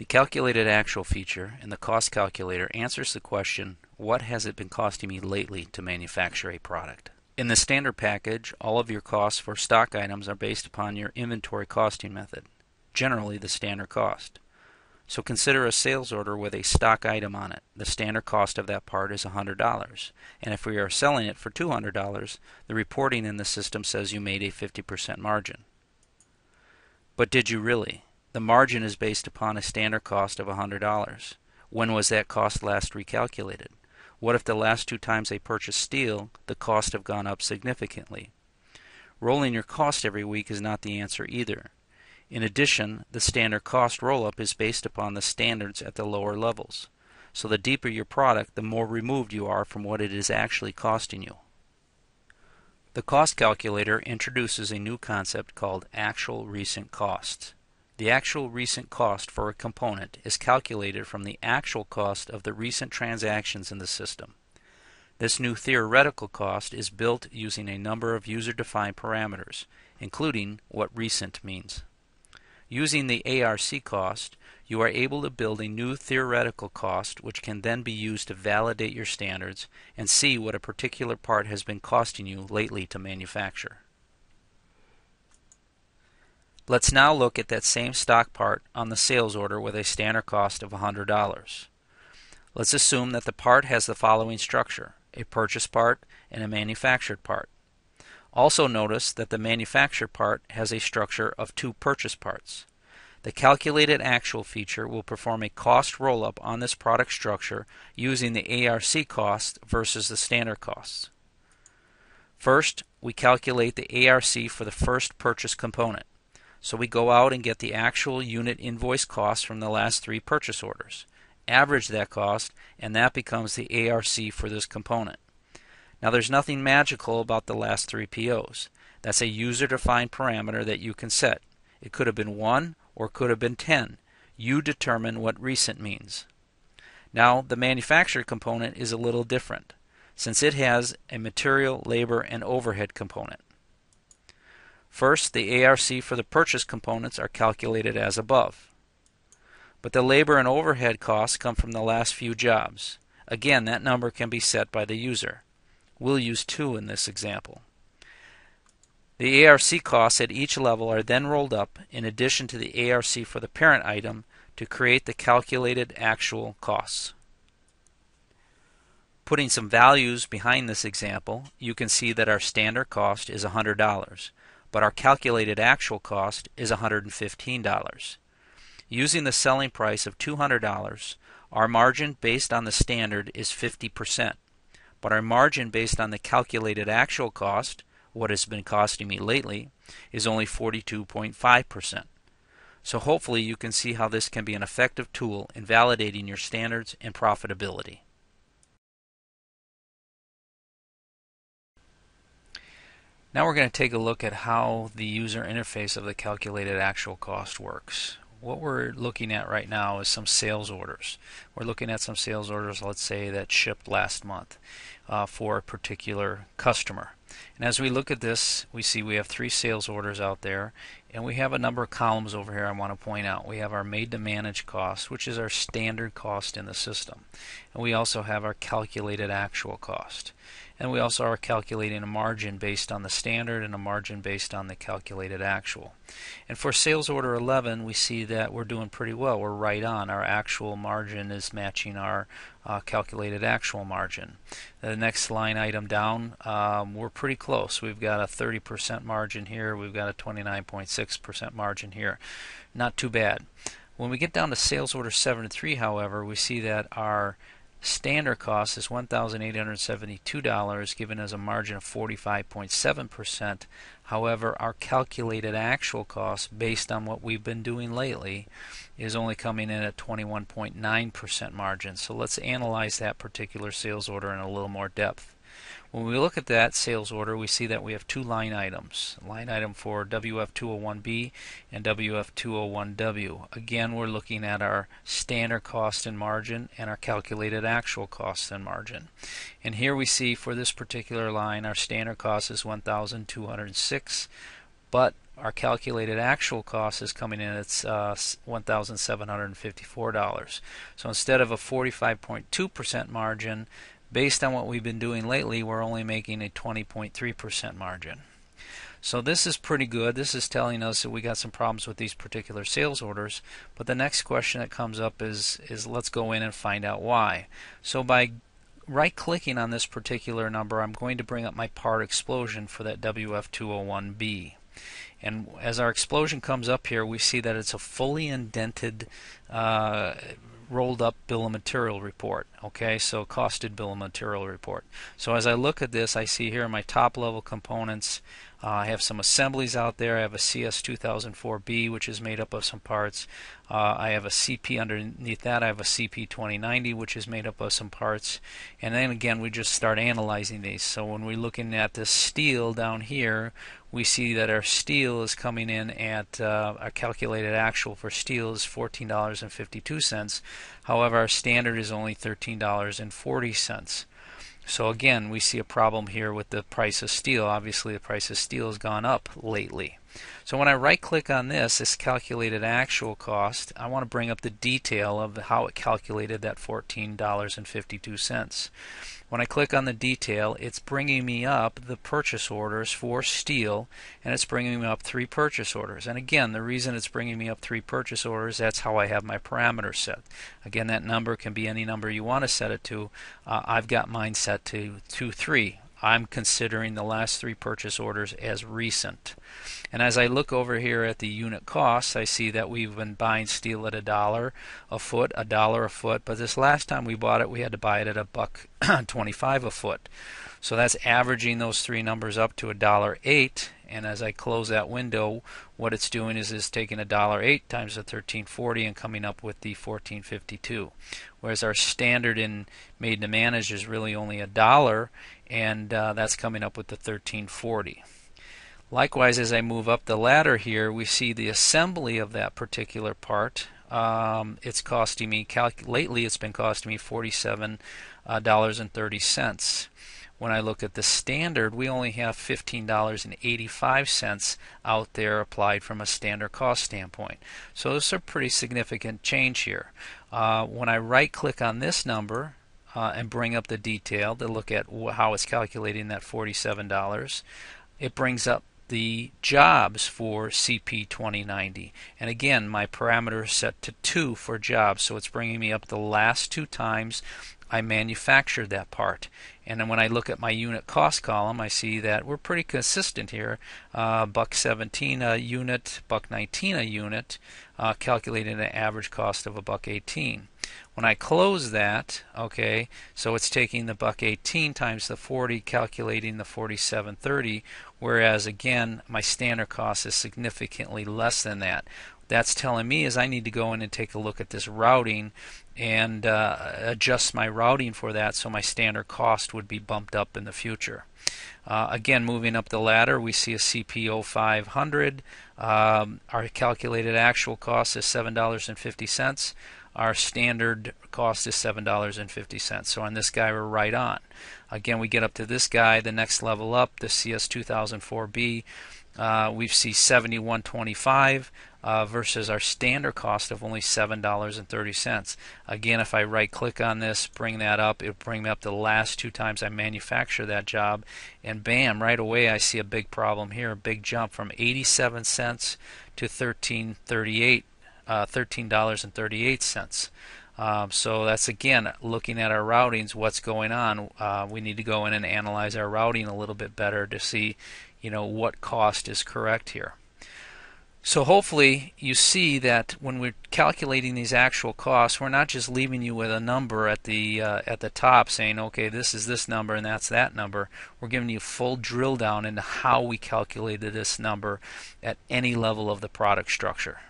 The calculated actual feature in the cost calculator answers the question, what has it been costing me lately to manufacture a product? In the standard package, all of your costs for stock items are based upon your inventory costing method, generally the standard cost. So consider a sales order with a stock item on it. The standard cost of that part is $100. And if we are selling it for $200, the reporting in the system says you made a 50% margin. But did you really? The margin is based upon a standard cost of $100. When was that cost last recalculated? What if the last two times they purchased steel, the cost have gone up significantly? Rolling your cost every week is not the answer either. In addition, the standard cost roll-up is based upon the standards at the lower levels. So the deeper your product, the more removed you are from what it is actually costing you. The cost calculator introduces a new concept called actual recent costs. The actual recent cost for a component is calculated from the actual cost of the recent transactions in the system. This new theoretical cost is built using a number of user-defined parameters, including what recent means. Using the ARC cost, you are able to build a new theoretical cost which can then be used to validate your standards and see what a particular part has been costing you lately to manufacture. Let's now look at that same stock part on the sales order with a standard cost of $100. Let's assume that the part has the following structure: a purchase part and a manufactured part. Also notice that the manufactured part has a structure of two purchase parts. The calculated actual feature will perform a cost roll-up on this product structure using the ARC cost versus the standard costs. First, we calculate the ARC for the first purchase component. So we go out and get the actual unit invoice cost from the last three purchase orders, average that cost, and that becomes the ARC for this component. Now there's nothing magical about the last three POs. That's a user-defined parameter that you can set. It could have been 1 or could have been 10. You determine what recent means. Now the manufactured component is a little different, since it has a material, labor, and overhead component. First, the ARC for the purchase components are calculated as above. But the labor and overhead costs come from the last few jobs. Again, that number can be set by the user. We'll use 2 in this example. The ARC costs at each level are then rolled up in addition to the ARC for the parent item to create the calculated actual costs. Putting some values behind this example, you can see that our standard cost is $100, but our calculated actual cost is $115. Using the selling price of $200, our margin based on the standard is 50%. But our margin based on the calculated actual cost, what has been costing me lately, is only 42.5%. So hopefully you can see how this can be an effective tool in validating your standards and profitability. Now we're going to take a look at how the user interface of the calculated actual cost works. What we're looking at right now is some sales orders. We're looking at some sales orders, let's say, that shipped last month for a particular customer. And as we look at this, we see we have 3 sales orders out there, and we have a number of columns over here I want to point out. We have our Made2Manage cost, which is our standard cost in the system. And we also have our calculated actual cost. And we also are calculating a margin based on the standard and a margin based on the calculated actual. And for sales order 11, we see that we're doing pretty well. We're right on. Our actual margin is matching our calculated actual margin. The next line item down, we're pretty close. We've got a 30% margin here. We've got a 29.6% margin here. Not too bad. When we get down to sales order 73, however, we see that our standard cost is $1,872, giving us a margin of 45.7%. However, our calculated actual cost, based on what we've been doing lately, is only coming in at 21.9% margin. So let's analyze that particular sales order in a little more depth. When we look at that sales order, we see that we have 2 line items. Line item for WF201B and WF201W. Again, we're looking at our standard cost and margin and our calculated actual cost and margin. And here we see for this particular line, our standard cost is $1,206, but our calculated actual cost is coming in at $1,754. So instead of a 45.2% margin, based on what we've been doing lately, we're only making a 20.3% margin. So this is pretty good. This is telling us that we got some problems with these particular sales orders. But the next question that comes up is let's go in and find out why. So by right-clicking on this particular number, I'm going to bring up my part explosion for that WF201B. And as our explosion comes up here, we see that it's a fully indented rolled up bill of material report. Okay, so costed bill of material report. So as I look at this, I see here my top level components. I have some assemblies out there. I have a CS2004B, which is made up of some parts. I have a CP underneath that. I have a CP2090, which is made up of some parts. And then again, we just start analyzing these. So when we're looking at the steel down here, we see that our steel is coming in at our calculated actual for steel is $14.52. However, our standard is only $13.40. So again, we see a problem here with the price of steel. Obviously, the price of steel has gone up lately. So when I right-click on this calculated actual cost, I want to bring up the detail of how it calculated that $14.52. When I click on the detail, it's bringing me up the purchase orders for steel, and it's bringing me up 3 purchase orders. And again, the reason it's bringing me up 3 purchase orders, that's how I have my parameters set. Again, that number can be any number you want to set it to. I've got mine set to 3. I'm considering the last 3 purchase orders as recent. And as I look over here at the unit costs, I see that we've been buying steel at $1 a foot, $1 a foot, but this last time we bought it, we had to buy it at $1.25 a foot. So that's averaging those 3 numbers up to $1.08. And as I close that window, what it's doing is taking $1.08 times the 1340 and coming up with the 1452. Whereas our standard in Made2Manage is really only $1, and that's coming up with the 1340. Likewise, as I move up the ladder here, we see the assembly of that particular part. It's costing me, lately it's been costing me $47.30. When I look at the standard, we only have $15.85 out there applied from a standard cost standpoint. So this is a pretty significant change here. When I right-click on this number and bring up the detail to look at how it's calculating that $47, it brings up the jobs for CP2090. And again, my parameter is set to 2 for jobs, so it's bringing me up the last 2 times I manufactured that part. And then when I look at my unit cost column, I see that we're pretty consistent here. $1.17 a unit, $1.19 a unit, calculating an average cost of $1.18. When I close that, okay, so it's taking the $1.18 times the 40, calculating the 47.30, whereas again, my standard cost is significantly less than that. That's telling me is I need to go in and take a look at this routing and adjust my routing for that so my standard cost would be bumped up in the future. Again, moving up the ladder, we see a CPO 500. Our calculated actual cost is $7.50. Our standard cost is $7.50. So on this guy, we're right on. Again, we get up to this guy, the next level up, the CS2004B. We see $71.25 versus our standard cost of only $7.30. Again, if I right-click on this, bring that up, it'll bring me up the last 2 times I manufacture that job, and bam, right away I see a big problem here, a big jump from 87 cents to $13.38. So that's again looking at our routings, what's going on. We need to go in and analyze our routing a little bit better to see, what cost is correct here. So hopefully you see that when we're calculating these actual costs, we're not just leaving you with a number at the top saying, okay, this is this number and that's that number. We're giving you full drill down into how we calculated this number at any level of the product structure.